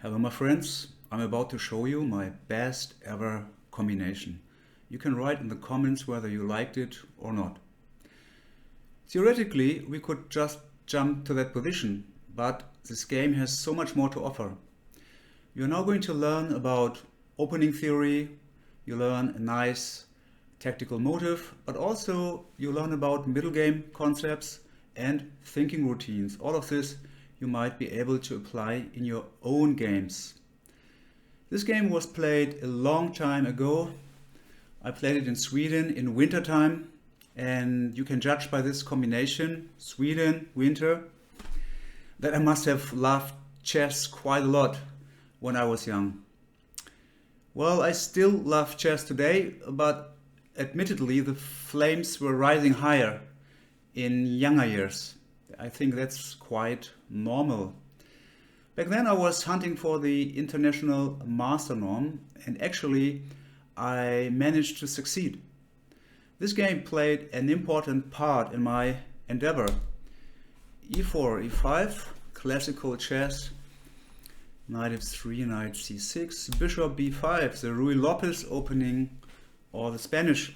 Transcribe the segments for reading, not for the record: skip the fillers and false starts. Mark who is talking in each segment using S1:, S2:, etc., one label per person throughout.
S1: Hello my friends, I'm about to show you my best ever combination. You can write in the comments whether you liked it or not. Theoretically, we could just jump to that position, but this game has so much more to offer. You're now going to learn about opening theory, you learn a nice tactical motive, but also you learn about middle game concepts and thinking routines. All of this you might be able to apply in your own games. This game was played a long time ago. I played it in Sweden in winter time, and you can judge by this combination, Sweden, winter, that I must have loved chess quite a lot when I was young. Well, I still love chess today, but admittedly the flames were rising higher in younger years. I think that's quite normal. Back then I was hunting for the international master norm, and actually I managed to succeed. This game played an important part in my endeavor. e4, e5, classical chess, knight f3, knight c6, bishop b5, the Ruy Lopez opening, or the Spanish.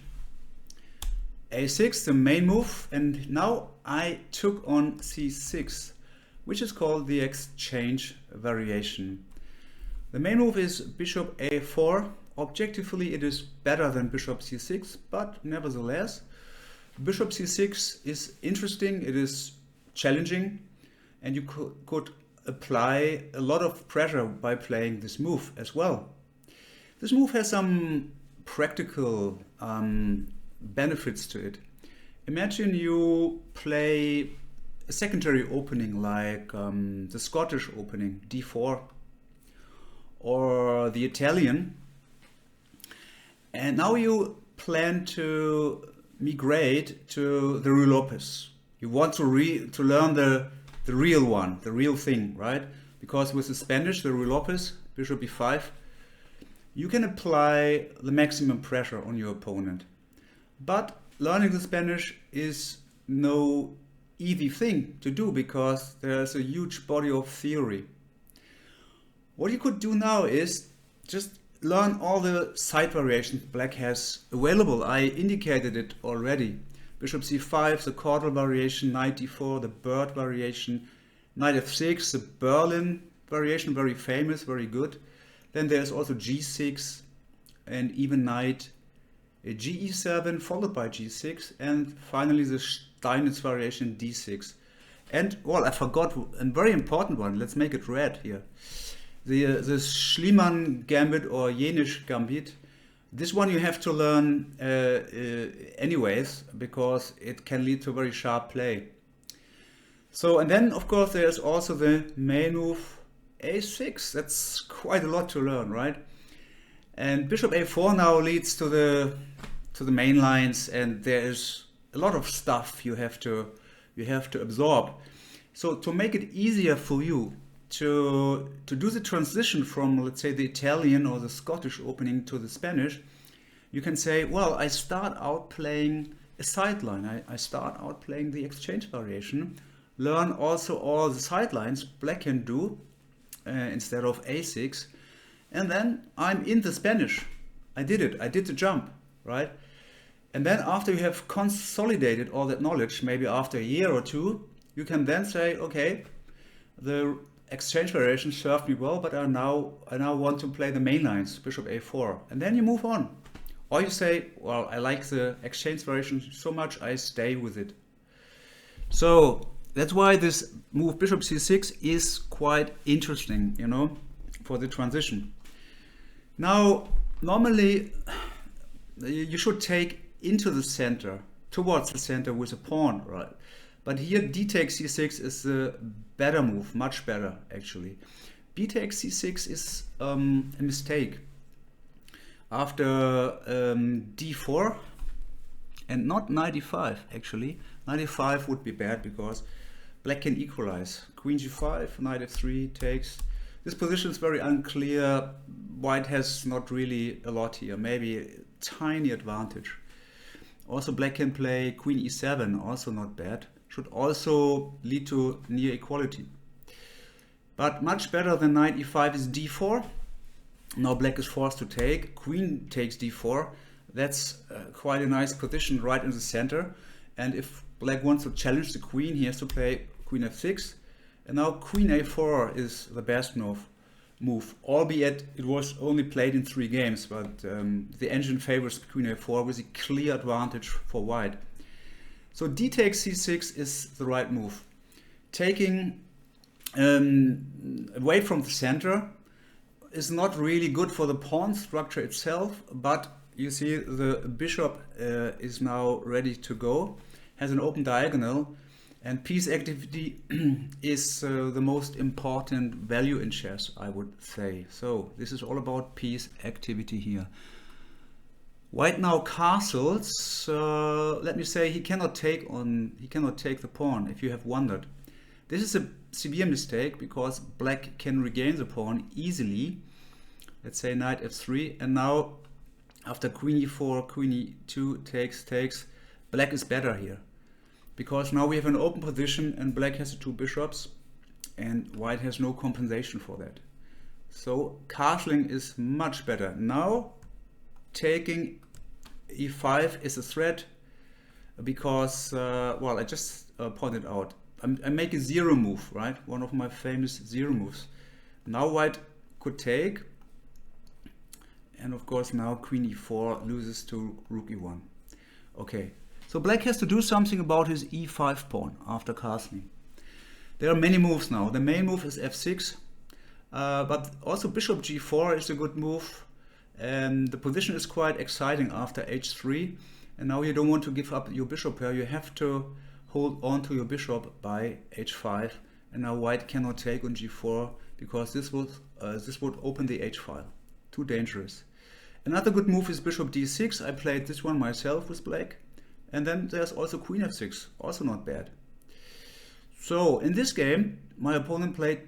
S1: a6, the main move, and now I took on c6, which is called the exchange variation. The main move is bishop a4. Objectively it is better than bishop c6, but nevertheless bishop c6 is interesting, it is challenging, and you could apply a lot of pressure by playing this move as well. This move has some practical benefits to it. Imagine you play a secondary opening like the Scottish opening, d4, or the Italian, and now you plan to migrate to the Ruy Lopez. You want to learn the real one, the real thing, right? Because with the Spanish, the Ruy Lopez, bishop b5, you can apply the maximum pressure on your opponent. But learning the Spanish is no easy thing to do because there's a huge body of theory. What you could do now is just learn all the side variations black has available. I indicated it already. Bishop c5, the caudal variation, knight d4, the bird variation, knight f6, the Berlin variation, very famous, very good. Then there's also g6 and even knight ge7 followed by g6, and finally the Steinitz variation d6. And well, I forgot a very important one. Let's make it red here. The Schliemann gambit or Jenisch gambit. This one you have to learn anyways, because it can lead to very sharp play. So, and then of course there's also the main move a6. That's quite a lot to learn, right? And bishop a4 now leads to the main lines, and there is a lot of stuff you have to absorb. So to make it easier for you to do the transition from, let's say, the Italian or the Scottish opening to the Spanish, you can say, well, I start out playing a sideline. I start out playing the exchange variation, learn also all the sidelines black can do instead of a6, and then I'm in the Spanish. I did it. I did the jump, right? And then after you have consolidated all that knowledge, maybe after a year or two, you can then say, okay, the exchange variation served me well, but I now want to play the main lines, bishop a4, and then you move on. Or you say, well, I like the exchange variation so much, I stay with it. So that's why this move bishop c6 is quite interesting, you know, for the transition. Now, normally you should take into the center, towards the center with a pawn, right? But here d takes c6 is the better move, much better actually. B takes c6 is a mistake. After d4 and not knight e5 actually. Knight e5 would be bad because black can equalize. Queen g5, knight f3 takes. This position is very unclear. White has not really a lot here, maybe a tiny advantage. Also black can play queen e7, also not bad. Should also lead to near equality. But much better than knight e5 is d4. Now black is forced to take. Queen takes d4. That's quite a nice position right in the center. And if black wants to challenge the queen, he has to play queen f6. And now queen a4 is the best move. Albeit it was only played in 3 games, but the engine favors queen a4 with a clear advantage for white. So d takes c6 is the right move. Taking away from the center is not really good for the pawn structure itself, but you see the bishop is now ready to go, has an open diagonal, and piece activity is the most important value in chess, I would say. So this is all about piece activity here. White now castles. Let me say he cannot take the pawn, if you have wondered. This is a severe mistake because black can regain the pawn easily. Let's say knight f3, and now after queen e4, queen e2 takes, black is better here. Because now we have an open position and black has the 2 bishops and white has no compensation for that. So castling is much better. Now taking e5 is a threat because, well, I just pointed out, I make a 0 move, right? One of my famous 0 moves. Now white could take, and of course now queen e4 loses to rook e1. Okay. So black has to do something about his e5 pawn after castling. There are many moves now. The main move is f6, but also bishop g4 is a good move. And the position is quite exciting after h3. And now you don't want to give up your bishop pair. You have to hold on to your bishop by h5. And now white cannot take on g4 because this would open the h file. Too dangerous. Another good move is bishop d6. I played this one myself with black. And then there's also queen f6, also not bad. So in this game, my opponent played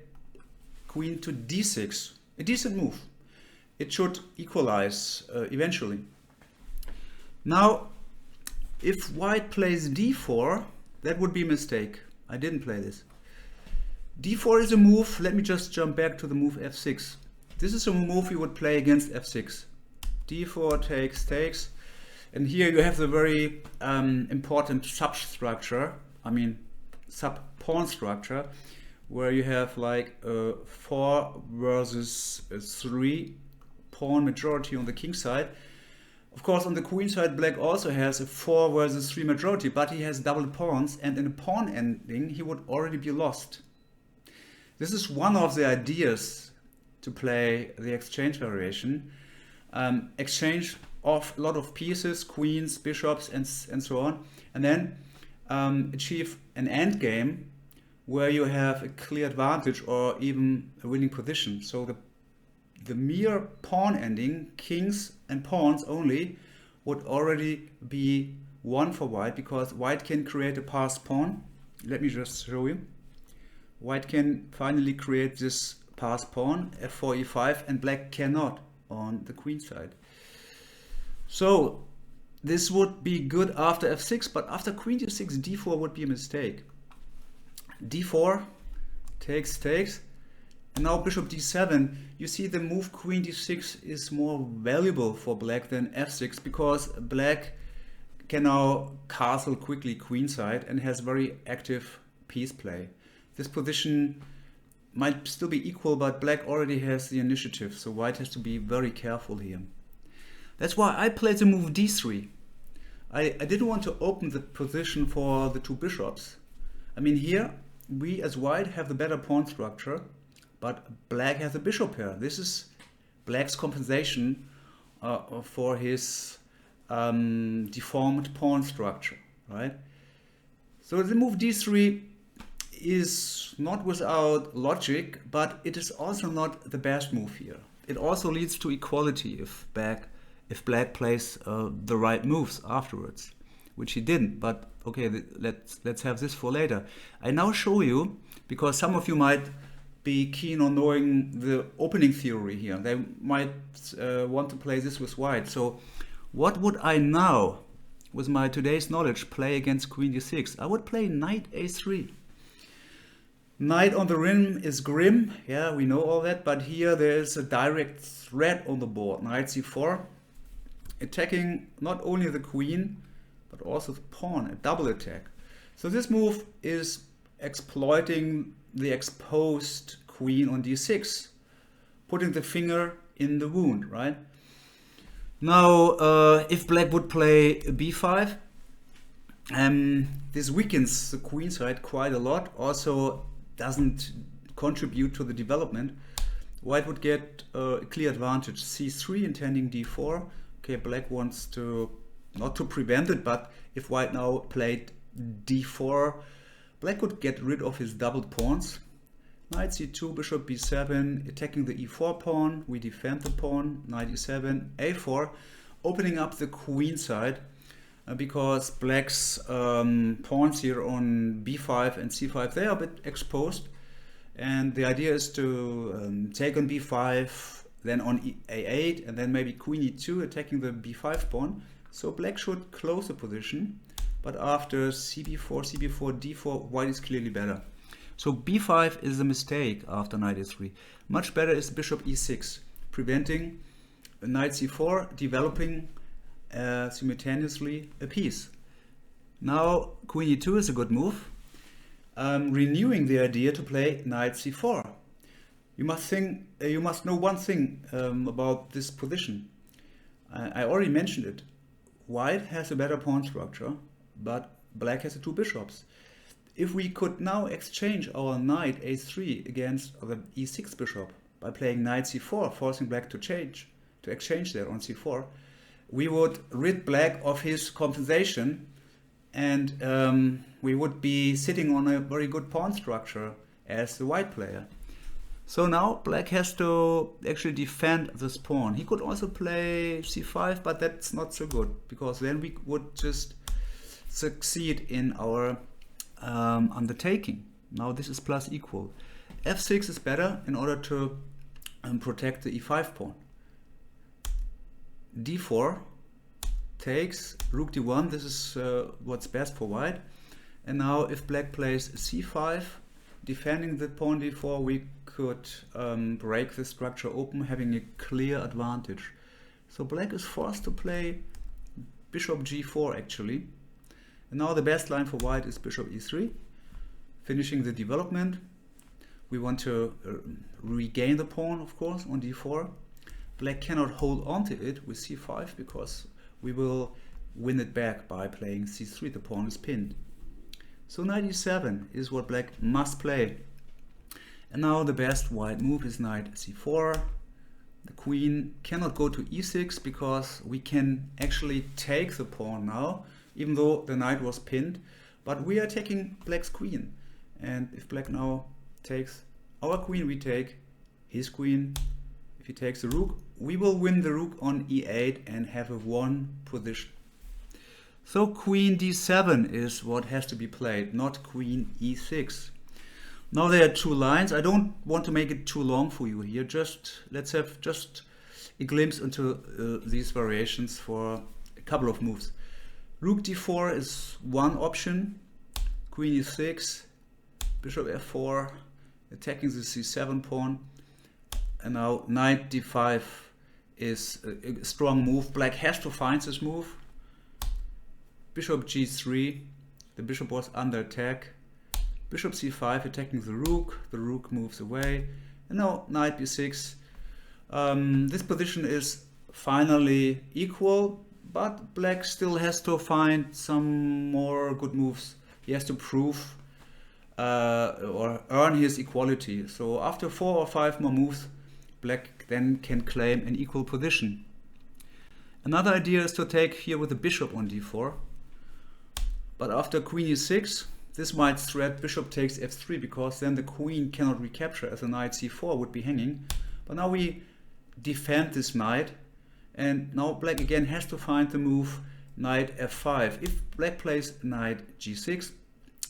S1: queen to d6, a decent move. It should equalize eventually. Now, if white plays d4, that would be a mistake. I didn't play this. d4 is a move. Let me just jump back to the move f6. This is a move you would play against f6. d4 takes. And here you have the very important substructure, sub-pawn structure, where you have like a 4 versus a 3 pawn majority on the king side. Of course, on the queen side, black also has a 4 versus 3 majority, but he has double pawns, and in a pawn ending, he would already be lost. This is one of the ideas to play the exchange variation. Exchange of a lot of pieces, queens, bishops, and so on, and then achieve an end game where you have a clear advantage or even a winning position. So the mere pawn ending, kings and pawns only, would already be won for white because white can create a passed pawn. Let me just show you. White can finally create this passed pawn, f4, e5, and black cannot on the queen side. So this would be good after f6, but after queen d6, d4 would be a mistake. d4 takes, and now bishop d7. You see the move queen d6 is more valuable for black than f6 because black can now castle quickly queenside and has very active piece play. This position might still be equal, but black already has the initiative, so white has to be very careful here. That's why I played the move d3. I didn't want to open the position for the 2 bishops. Here we as white have the better pawn structure, but black has a bishop pair. This is black's compensation for his deformed pawn structure, right? So the move d3 is not without logic, but it is also not the best move here. It also leads to equality if black plays the right moves afterwards, which he didn't. But okay, let's have this for later. I now show you, because some of you might be keen on knowing the opening theory here. They might want to play this with white. So what would I now, with my today's knowledge, play against queen d6? I would play knight a3. Knight on the rim is grim, yeah, we know all that, but here there is a direct threat on the board. Knight c4, attacking not only the queen, but also the pawn, a double attack. So this move is exploiting the exposed queen on d6, putting the finger in the wound, right? Now, if black would play b5, this weakens the queen side quite a lot, also doesn't contribute to the development. White would get a clear advantage. c3 intending d4. Okay, black wants to, not to prevent it, but if white now played d4, black could get rid of his doubled pawns. Knight c2, bishop b7, attacking the e4 pawn. We defend the pawn. Knight e7, a4, opening up the queen side. Because black's pawns here on b5 and c5, they are a bit exposed, and the idea is to take on b5, then on a8, and then maybe queen e2 attacking the b5 pawn. So black should close the position, but after cb4, d4, white is clearly better. So b5 is a mistake after knight e3. Much better is bishop e6, preventing knight c4 developing simultaneously a piece. Now queen e2 is a good move, renewing the idea to play knight c4. You must know one thing about this position. I already mentioned it. White has a better pawn structure, but black has the two bishops. If we could now exchange our knight a3 against the e6 bishop by playing knight c4, forcing black to exchange there on c4, we would rid black of his compensation, and we would be sitting on a very good pawn structure as the white player. So now black has to actually defend this pawn. He could also play c5, but that's not so good, because then we would just succeed in our undertaking. Now this is plus equal. f6 is better in order to protect the e5 pawn. d4 takes, rook d1, this is what's best for white. And now if black plays c5, defending the pawn d4, we could break the structure open, having a clear advantage. So black is forced to play bishop g4 actually. And now the best line for white is bishop e3, finishing the development. We want to regain the pawn, of course, on d4. Black cannot hold on to it with c5 because we will win it back by playing c3. The pawn is pinned. So knight e7 is what black must play. And now the best white move is knight c4. The queen cannot go to e6 because we can actually take the pawn now, even though the knight was pinned. But we are taking black's queen. And if black now takes our queen, we take his queen. If he takes the rook, we will win the rook on e8 and have a won position. So queen d7 is what has to be played, not queen e6. Now there are two lines. I don't want to make it too long for you here. Let's have just a glimpse into these variations for a couple of moves. Rook d4 is one option. Queen e6, bishop f4, attacking the c7 pawn. And now knight d5 is a strong move. Black has to find this move. Bishop g3, the bishop was under attack. Bishop c5 attacking the rook moves away. And now knight b6. This position is finally equal, but black still has to find some more good moves. He has to prove or earn his equality. So after 4 or 5 more moves, black then can claim an equal position. Another idea is to take here with the bishop on d4. But after queen e6, this might threat bishop takes f3, because then the queen cannot recapture as the knight c4 would be hanging. But now we defend this knight, and now black again has to find the move knight f5. If black plays knight g6,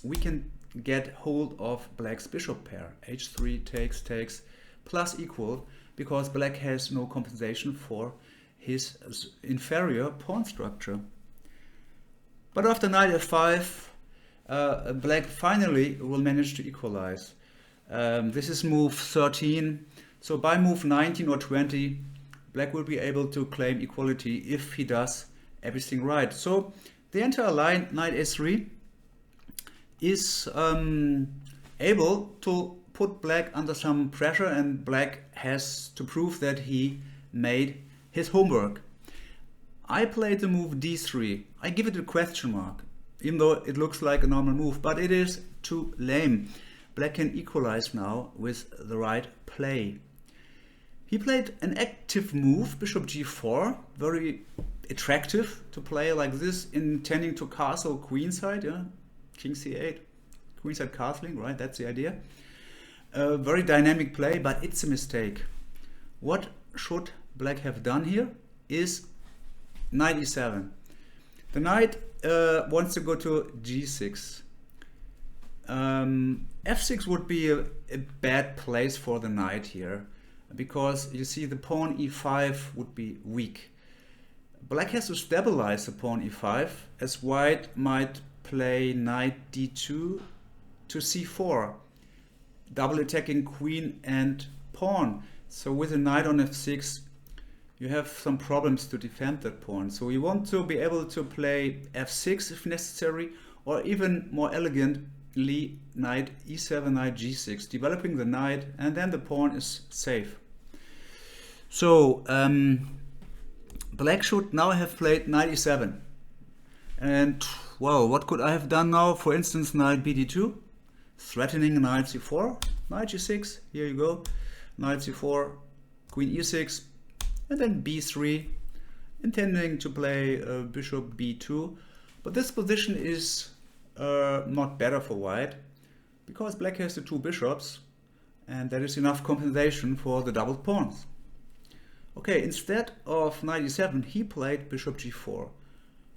S1: we can get hold of black's bishop pair. h3 takes plus equal, because black has no compensation for his inferior pawn structure. But after knight f5, black finally will manage to equalize. This is move 13. So by move 19 or 20, black will be able to claim equality if he does everything right. So the entire line, knight a3, is able to put black under some pressure, and black has to prove that he made his homework. I played the move d3. I give it a question mark, even though it looks like a normal move, but it is too lame. Black can equalize now with the right play. He played an active move, bishop g4, very attractive to play like this, intending to castle queenside, yeah? King c8, queenside castling, right? That's the idea. Very dynamic play, but it's a mistake. What should black have done here is knight e7. The knight wants to go to g6. f6 would be a bad place for the knight here, because you see the pawn e5 would be weak. Black has to stabilize the pawn e5, as white might play knight d2 to c4, double attacking queen and pawn. So with a knight on f6, you have some problems to defend that pawn. So you want to be able to play f6 if necessary, or even more elegantly knight e7, knight g6, developing the knight, and then the pawn is safe. So black should now have played knight e7. And well, what could I have done now? For instance, knight bd2, threatening knight c4, knight g6, here you go, knight c4, queen e6, and then b3, intending to play bishop b2. But this position is not better for white, because black has the two bishops, and that is enough compensation for the doubled pawns. Okay, instead of knight e7, he played bishop g4.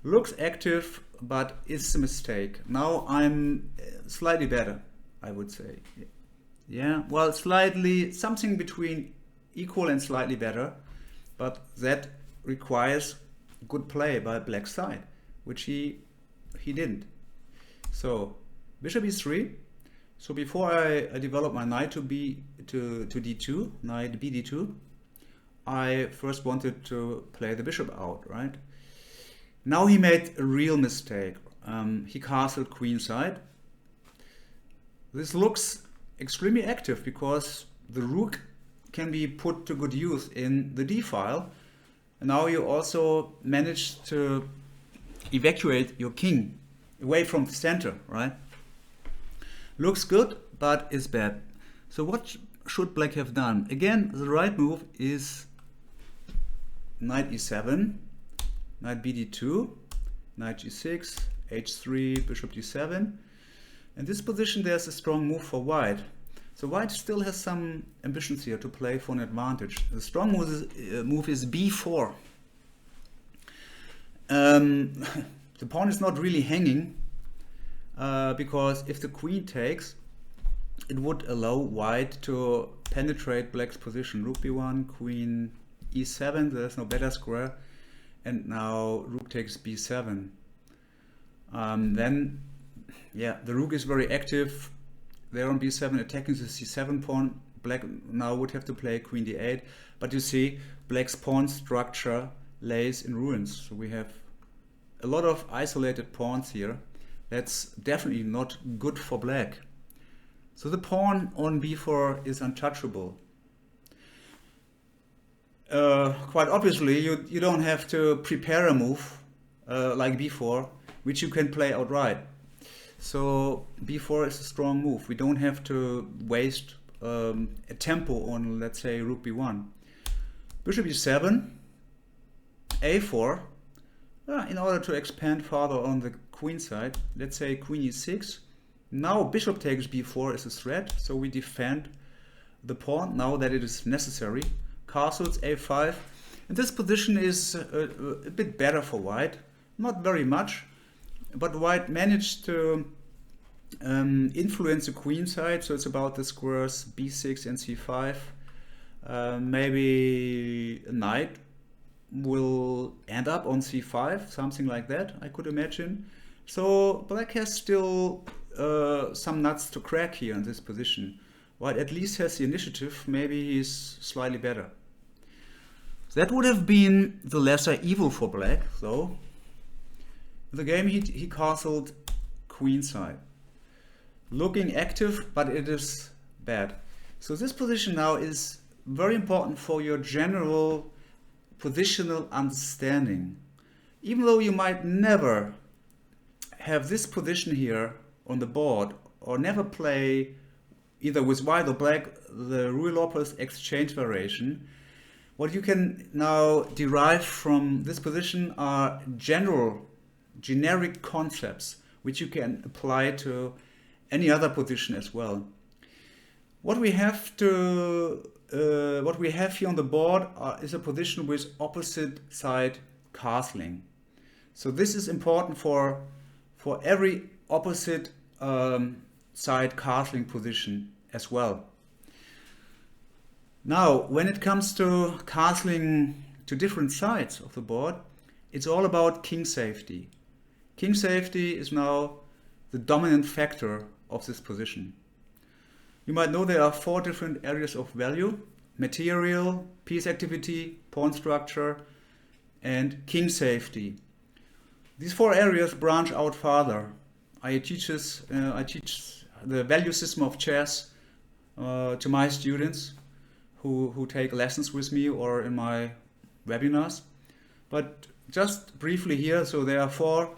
S1: Looks active, but it's a mistake. Now I'm slightly better, I would say. Yeah, well, slightly, something between equal and slightly better, but that requires good play by black's side, which he didn't. So bishop e3. So before I develop my knight to d2, knight bd2, I first wanted to play the bishop out, right? Now he made a real mistake. He castled queenside. This looks extremely active because the rook can be put to good use in the d file. And now you also managed to evacuate your king away from the center, right? Looks good, but is bad. So what should black have done? Again, the right move is knight e7, knight bd2, knight g6, h3, bishop d7. In this position there's a strong move for white. So white still has some ambitions here to play for an advantage. The strong move is b4. The pawn is not really hanging, because if the queen takes, it would allow white to penetrate black's position. Rook b1, queen e7, there's no better square, and now rook takes b7. Then, yeah, the rook is very active there on b7, attacking the c7 pawn. Black now would have to play queen d8, but you see, black's pawn structure lays in ruins. So we have a lot of isolated pawns here. That's definitely not good for black. So the pawn on b4 is untouchable. Quite obviously, you don't have to prepare a move like b4, which you can play outright. So b4 is a strong move. We don't have to waste a tempo on, let's say, rook b1. Bishop e7, a4. In order to expand further on the queen side, let's say queen e6. Now bishop takes b4 is a threat, so we defend the pawn now that it is necessary. Castles a5, and this position is a bit better for white, not very much, but white managed to influence the queen side, so it's about the squares b6 and c5. Maybe a knight will end up on c5, something like that, I could imagine. So black has still some nuts to crack here in this position. White at least has the initiative, maybe he's slightly better. That would have been the lesser evil for black, though. In the game he castled queenside. Looking active, but it is bad. So this position now is very important for your general positional understanding. Even though you might never have this position here on the board, or never play either with white or black the Ruy Lopez exchange variation, what you can now derive from this position are generic concepts which you can apply to any other position as well. What we have here on the board is a position with opposite side castling. So this is important for every opposite side castling position as well. Now, when it comes to castling to different sides of the board, it's all about king safety. King safety is now the dominant factor of this position. You might know there are 4 different areas of value: material, piece activity, pawn structure, and king safety. These 4 areas branch out farther. I teach the value system of chess to my students who take lessons with me or in my webinars. But just briefly here, so there are 4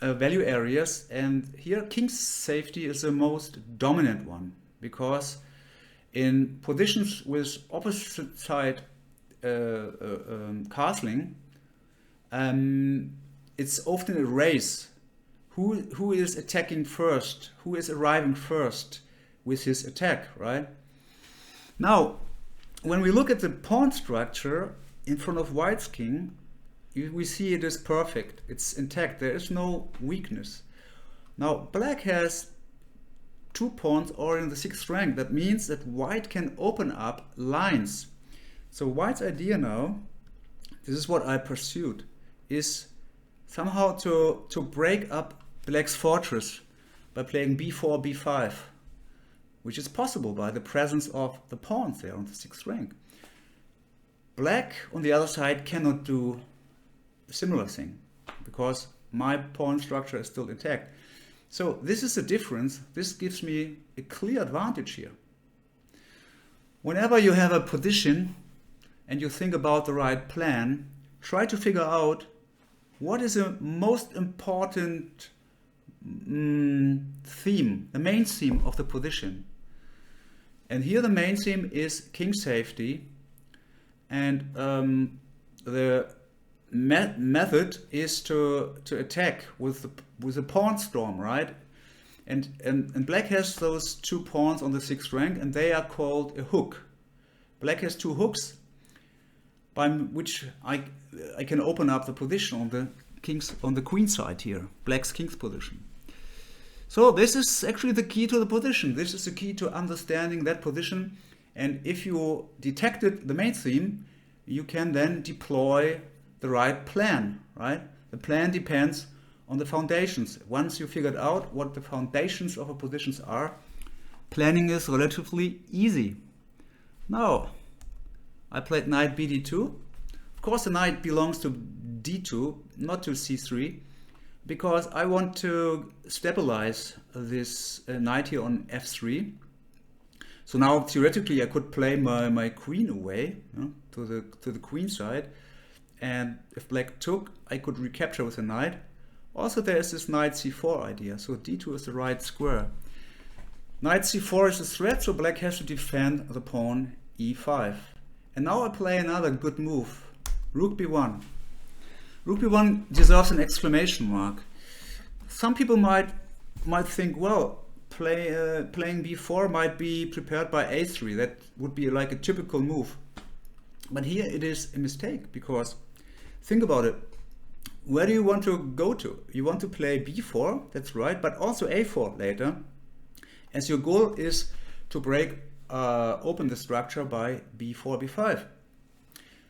S1: value areas, and here king safety is the most dominant one, because in positions with opposite side castling, it's often a race. Who is attacking first? Who is arriving first with his attack, right? Now, when we look at the pawn structure in front of white's king, we see it is perfect. It's intact. There is no weakness. Now, black has 2 pawns or in the 6th rank. That means that white can open up lines. So white's idea now, this is what I pursued, is somehow to break up black's fortress by playing b4, b5, which is possible by the presence of the pawns there on the 6th rank. Black, on the other side, cannot do a similar thing, because my pawn structure is still intact. So this is the difference. This gives me a clear advantage here. Whenever you have a position and you think about the right plan, try to figure out what is the most important theme, the main theme of the position. And here the main theme is king safety, and the method is to attack with the pawn storm, right? And black has those 2 pawns on the 6th rank, and they are called a hook. Black has 2 hooks by which I can open up the position on the queen side here, black's king's position. So this is actually the key to the position. This is the key to understanding that position. And if you detected the main theme, you can then deploy the right plan, right? The plan depends on the foundations. Once you figured out what the foundations of a positions are, planning is relatively easy. Now, I played knight bd2. Of course, the knight belongs to d2, not to c3, because I want to stabilize this knight here on f3. So now theoretically I could play my queen away, to the queen side, and if black took, I could recapture with a knight. Also there is this knight c4 idea, so d2 is the right square. Knight c4 is a threat, so black has to defend the pawn e5. And now I play another good move, rook b1. Rook b1 deserves an exclamation mark. Some people might think, well, playing b4 might be prepared by a3. That would be like a typical move. But here it is a mistake, because think about it. Where do you want to go to? You want to play b4, that's right, but also a4 later, as your goal is to break open the structure by b4, b5.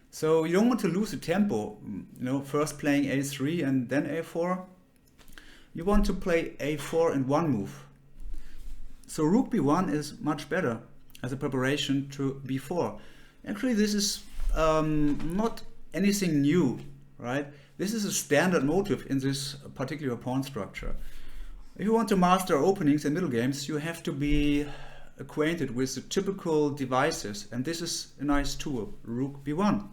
S1: So you don't want to lose the tempo, first playing a3 and then a4. You want to play a4 in one move. So rook b1 is much better as a preparation to b4. Actually, this is not anything new, right? This is a standard motive in this particular pawn structure. If you want to master openings and middle games, you have to be acquainted with the typical devices, and this is a nice tool, rook b1.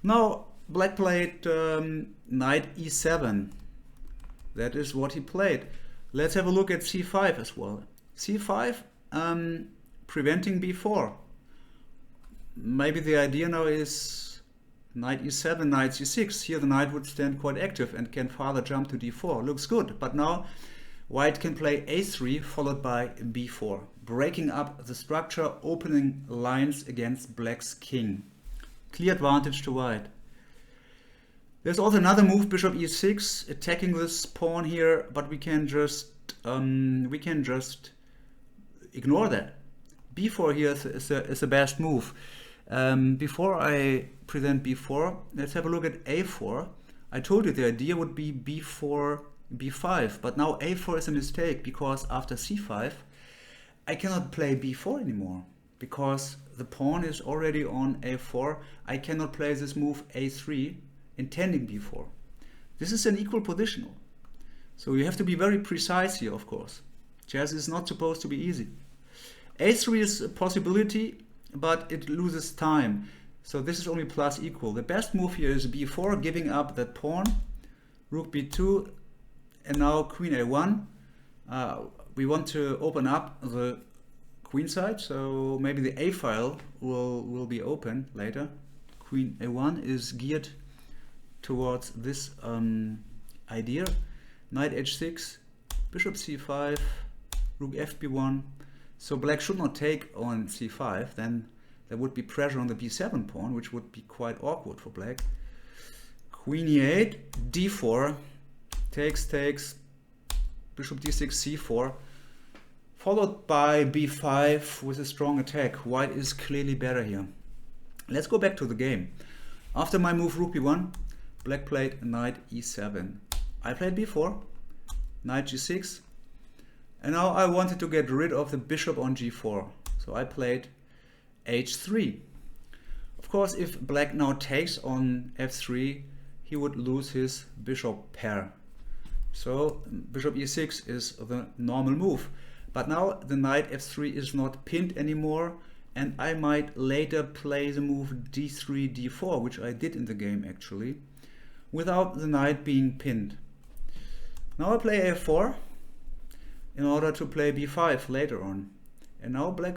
S1: Now black played knight e7. That is what he played. Let's have a look at c5 as well. c5 preventing b4. Maybe the idea now is knight e7, knight c6. Here the knight would stand quite active and can farther jump to d4. Looks good, but now white can play a3 followed by b4, breaking up the structure, opening lines against black's king. Clear advantage to white. There's also another move, bishop e6, attacking this pawn here, but we can just ignore that. b4 here is the best move. Before I present b4, let's have a look at a4. I told you the idea would be b4, b5, but now a4 is a mistake because after c5 I cannot play b4 anymore because the pawn is already on a4. I cannot play this move a3 intending b4. This is an equal positional. So you have to be very precise here, of course. Chess is not supposed to be easy. a3 is a possibility, but it loses time. So this is only plus equal. The best move here is b4, giving up that pawn, rook b2, and now queen a1. We want to open up the queen side, so maybe the a file will be open later. Queen a1 is geared towards this idea. Knight h6, bishop c5, rook fb1. So black should not take on c5, then there would be pressure on the b7 pawn, which would be quite awkward for black. Queen e8, d4, takes, bishop d6, c4, followed by b5 with a strong attack. White is clearly better here. Let's go back to the game. After my move rook b1, black played knight e7. I played b4, knight g6, and now I wanted to get rid of the bishop on g4. So I played h3. Of course, if black now takes on f3, he would lose his bishop pair. So bishop e6 is the normal move. But now the knight f3 is not pinned anymore, and I might later play the move d3, d4, which I did in the game actually, without the knight being pinned. Now I play a4 in order to play b5 later on. And now black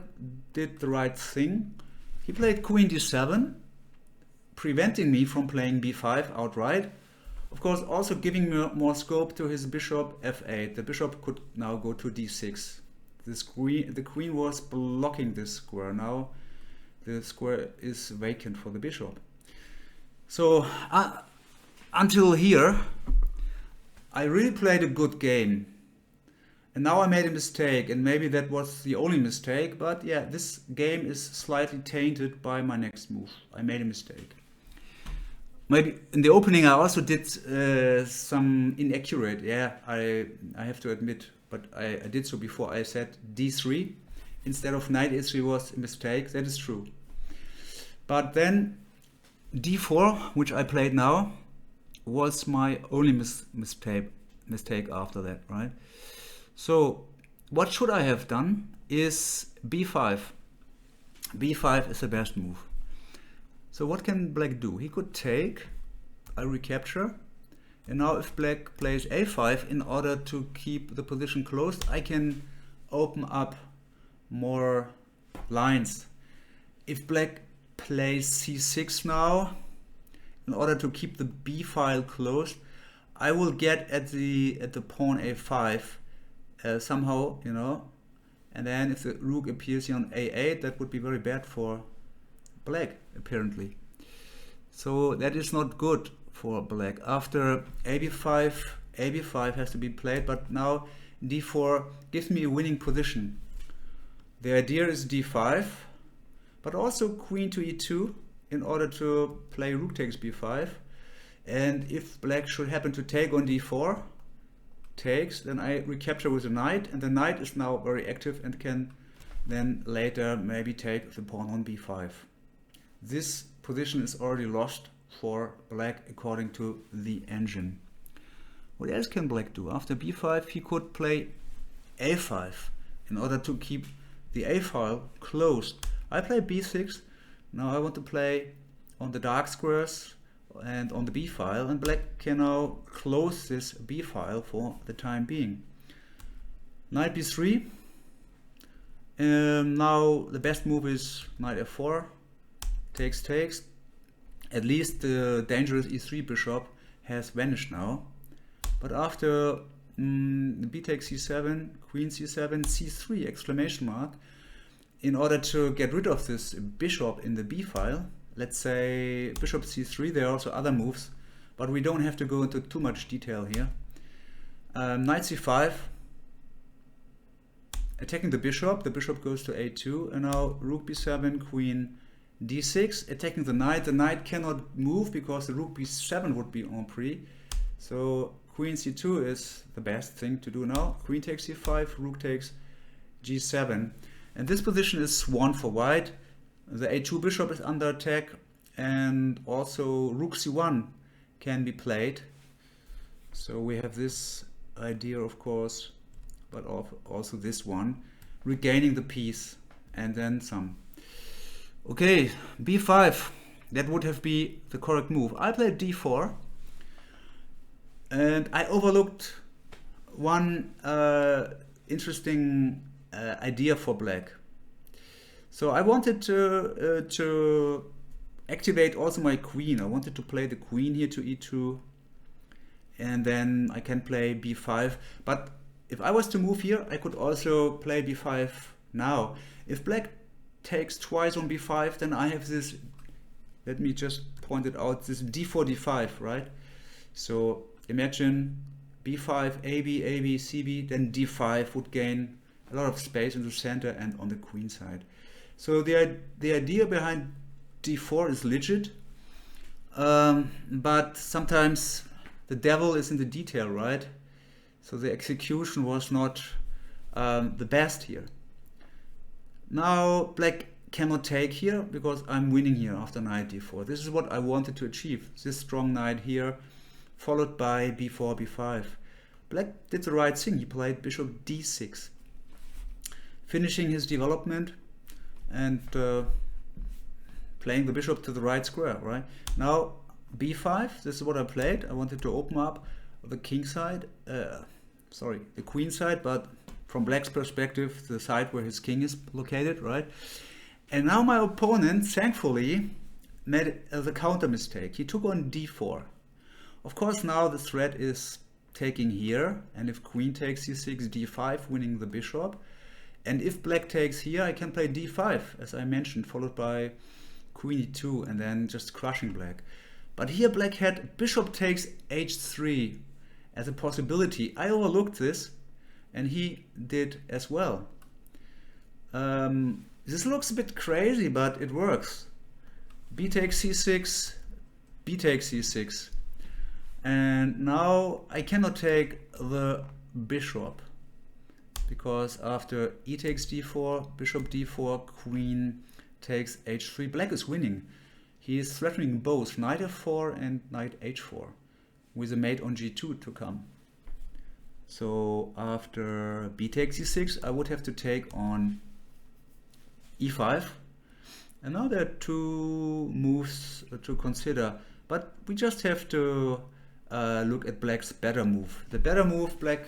S1: did the right thing. He played queen d7, preventing me from playing b5 outright. Of course, also giving me more scope to his bishop f8. The bishop could now go to d6. The queen was blocking this square. Now the square is vacant for the bishop. So until here, I really played a good game. And now I made a mistake, and maybe that was the only mistake, but yeah, this game is slightly tainted by my next move. I made a mistake. Maybe in the opening I also did some inaccurate, yeah, I have to admit, but I did so before. I said d3 instead of knight a3 was a mistake, that is true. But then d4, which I played now, was my only mistake after that, right? So what should I have done is b5. b5 is the best move. So what can black do? He could take, I recapture, and now if black plays a5 in order to keep the position closed, I can open up more lines. If black plays c6 now, in order to keep the b file closed, I will get at the pawn a5 somehow, you know, and then if the rook appears here on a8, that would be very bad for black, apparently. So that is not good for black. After ab5 has to be played, but now d4 gives me a winning position. The idea is d5, but also queen to e2 in order to play rook takes b5. And if black should happen to take on d4, takes, then I recapture with a knight, and the knight is now very active and can then later maybe take the pawn on b5. This position is already lost for black according to the engine. What else can black do? After b5 he could play a5 in order to keep the a file closed. I play b6. Now I want to play on the dark squares and on the b file, and black can now close this b file for the time being. Knight b3. Now the best move is knight f4. Takes. At least the dangerous e3 bishop has vanished now. But after b takes c7, queen c7, c3 exclamation mark, in order to get rid of this bishop in the b file, let's say bishop c3, there are also other moves, but we don't have to go into too much detail here. Knight c5, attacking the bishop goes to a2, and now rook b7, queen d6, attacking the knight cannot move because the rook b7 would be en prise, so queen c2 is the best thing to do now. Queen takes c5, rook takes g7, and this position is won for white. The a2 bishop is under attack, and also rook c1 can be played. So we have this idea, of course, but also this one, regaining the piece and then some. Okay, b5, that would have been the correct move. I played d4, and I overlooked one interesting idea for black. So I wanted to activate also my queen. I wanted to play the queen here to e2, and then I can play b5. But if I was to move here, I could also play b5 now. If black takes twice on b5, then I have this, let me just point it out, this d4, d5, right? So imagine b5, ab, ab, cb, then d5 would gain a lot of space in the center and on the queen side. So the idea behind d4 is legit, but sometimes the devil is in the detail, right? So the execution was not the best here. Now black cannot take here because I'm winning here after knight d4. This is what I wanted to achieve, this strong knight here, followed by b4, b5. Black did the right thing, he played bishop d6, finishing his development and playing the bishop to the right square, right? Now b5, this is what I played. I wanted to open up the king side, the queen side, but from black's perspective, the side where his king is located, right? And now my opponent, thankfully, made the counter mistake. He took on d4. Of course, now the threat is taking here, and if queen takes c6, d5, winning the bishop. And if black takes here, I can play d5, as I mentioned, followed by queen e2, and then just crushing black. But here black had bishop takes h3 as a possibility. I overlooked this, and he did as well. This looks a bit crazy, but it works. B takes c6, b takes c6. And now I cannot take the bishop, because after e takes d4, bishop d4, queen takes h3, black is winning. He is threatening both knight f4 and knight h4, with a mate on g2 to come. So after b takes e6, I would have to take on e5. And now there are two moves to consider, but we just have to look at black's better move. The better move black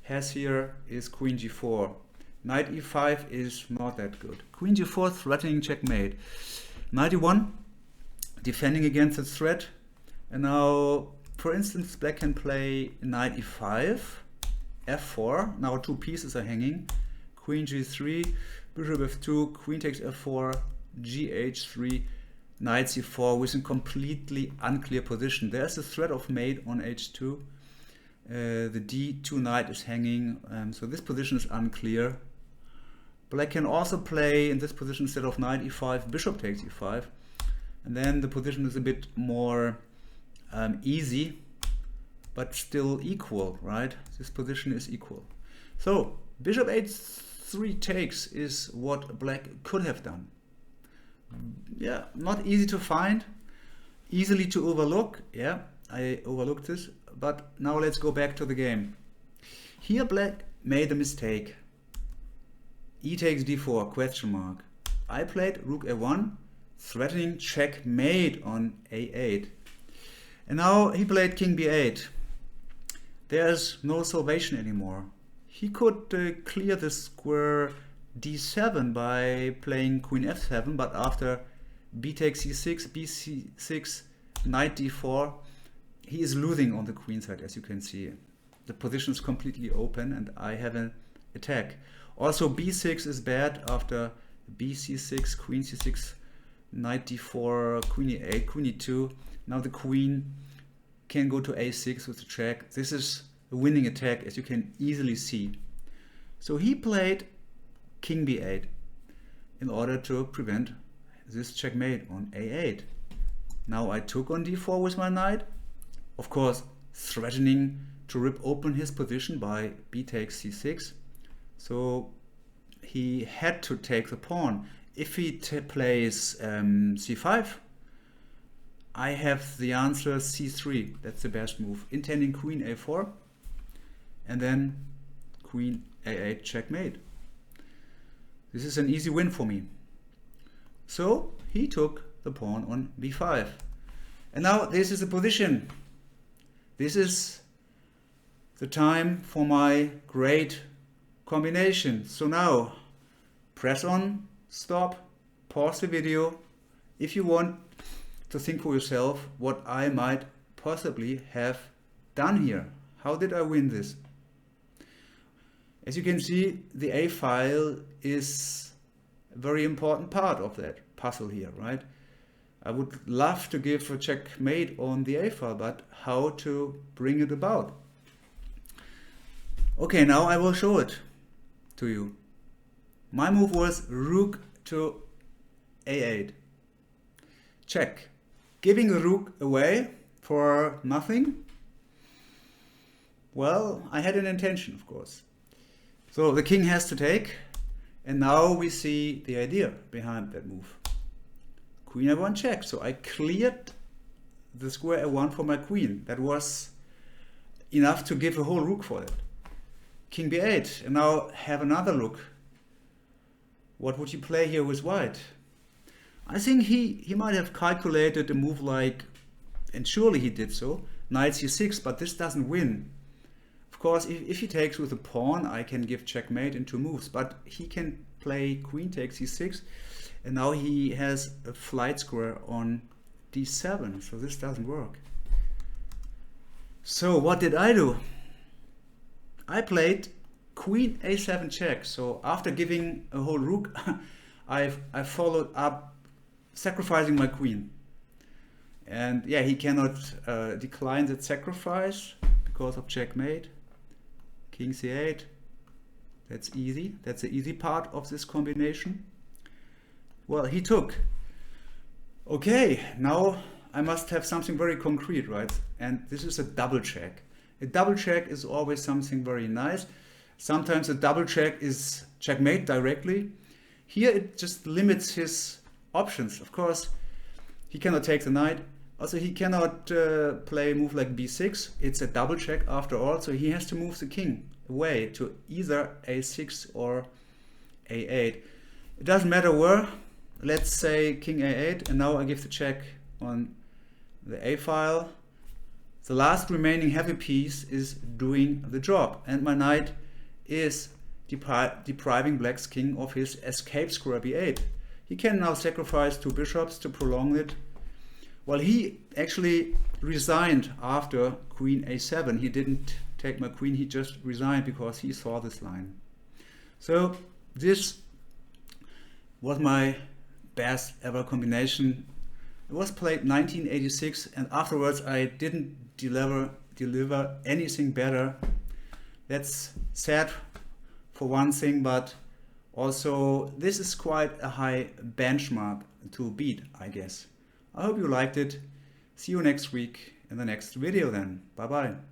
S1: has here is queen g4. Knight e5 is not that good. Queen g4 threatening checkmate. Knight e1 defending against the threat. And now, for instance, black can play knight e5, f4. Now two pieces are hanging. Queen g3, bishop f2, queen takes f4, gh3, knight c4 with a completely unclear position. There's a threat of mate on h2. The d2 knight is hanging, so this position is unclear. Black can also play in this position instead of knight e5, bishop takes e5, and then the position is a bit more easy. but still equal, right? This position is equal. So bishop h3 takes is what black could have done. Yeah, not easy to find, easily to overlook. Yeah, I overlooked this, but now let's go back to the game. Here black made a mistake. E takes d4, question mark. I played rook a1, threatening checkmate on a8. And now he played king b8. There's no salvation anymore. He could clear the square d7 by playing queen f7, but after b takes c6, bc6, knight d4, he is losing on the queen side, as you can see. The position is completely open and I have an attack. Also b6 is bad after bc6, queen c6, knight d4, queen e8, queen e2. Now the queen can go to a6 with the check. This is a winning attack, as you can easily see. So he played king b8 in order to prevent this checkmate on a8. Now I took on d4 with my knight, of course threatening to rip open his position by b takes c6. So he had to take the pawn. If he plays c5, I have the answer c3. That's the best move. Intending queen a4 and then queen a8 checkmate. This is an easy win for me. So he took the pawn on b5. And now this is the position. This is the time for my great combination. So now press on, stop, pause the video if you want to think for yourself what I might possibly have done here. How did I win this? As you can see, the A file is a very important part of that puzzle here, right? I would love to give a checkmate on the A file, but how to bring it about? Okay, now I will show it to you. My move was rook to a8. Check. Giving the rook away for nothing? Well, I had an intention, of course. So the king has to take, and now we see the idea behind that move. Queen a1 check. So I cleared the square a1 for my queen. That was enough to give a whole rook for it. King b8, and now have another look. What would you play here with white? I think he might have calculated a move like, and surely he did so, knight c6, but this doesn't win. Of course, if he takes with a pawn, I can give checkmate in two moves, but he can play queen takes c6, and now he has a flight square on d7, so this doesn't work. So what did I do? I played queen a7 check. So after giving a whole rook, I followed up sacrificing my queen. And yeah, he cannot decline that sacrifice because of checkmate. King c8. That's easy. That's the easy part of this combination. Well, he took. Okay, now I must have something very concrete, right? And this is a double check. A double check is always something very nice. Sometimes a double check is checkmate directly. Here it just limits his options. Of course, he cannot take the knight. Also, he cannot play a move like b6. It's a double check after all, so he has to move the king away to either a6 or a8. It doesn't matter where. Let's say king a8, and now I give the check on the a file. The last remaining heavy piece is doing the job, and my knight is depriving black's king of his escape square b8. He can now sacrifice two bishops to prolong it. Well, he actually resigned after queen a7. He didn't take my queen, he just resigned because he saw this line. So this was my best ever combination. It was played 1986, and afterwards I didn't deliver anything better. That's sad for one thing, but also this is quite a high benchmark to beat, I guess. I hope you liked it. See you next week in the next video then. Bye bye.